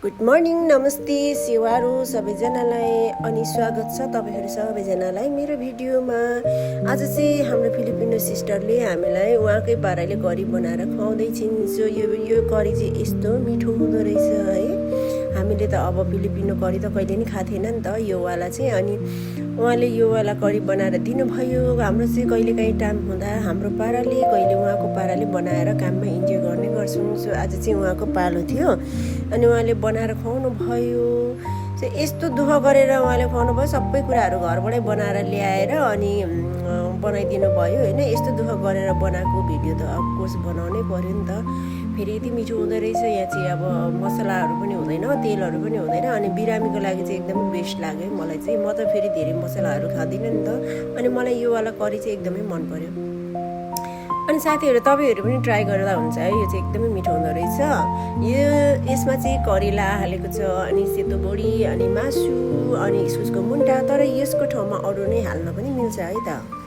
Good morning, नमस्ते, सेवारो सबैजनालाई अनि स्वागत छ तपाईहरु सबैजनालाई मेरो भिडियोमा। आज चाहिँ हाम्रो फिलिपिनो सिस्टरले हामीलाई उहाँकै पाराले करी बनाएर खुवाउँदै छिन्। सो यो करी चाहिँ यस्तो मिठो हुँदो रहेछ है। हामीले त अब फिलिपिनो करी त कहिले नि खाथेन नि त, यो वाला चाहिँ। अनि उहाँले यो वाला करी बनाएर दिनुभयो। हाम्रो चाहिँ कहिलेकाहीँ टाइम हुँदा हाम्रो पाराले कहिले उहाँको पाराले बनाएर काममा इन्जोय गर्ने गर्छौँ। सो आज चाहिँ उहाँको पालो थियो अनि उहाँले बनाएर खुवाउनु भयो। यस्तो दुःख गरेर उहाँले खुवाउनु भयो, सबै कुराहरू घरबाटै बनाएर ल्याएर अनि बनाइदिनु भयो होइन। यस्तो दुःख गरेर बनाएको भिडियो त अफकोर्स बनाउनै पर्यो नि त। फेरि यति मिठो हुँदो रहेछ। यहाँ चाहिँ अब मसलाहरू पनि हुँदैन, तेलहरू पनि हुँदैन अनि बिरामीको लागि चाहिँ एकदमै बेस्ट लाग्यो मलाई चाहिँ। म त फेरि धेरै मसलाहरू खाँदिनँ नि त, अनि मलाई यो वाला करी चाहिँ एकदमै मन पर्यो। अनि साथीहरू तपाईँहरू पनि ट्राई गर्दा हुन्छ है, यो चाहिँ एकदमै मिठो हुँदो रहेछ। यसमा चाहिँ करेला हालेको छ अनि सेतो बोडी अनि मासु अनि इस्कुसको मुन्टा, तर यसको ठाउँमा अरू नै हाल्न पनि मिल्छ है त।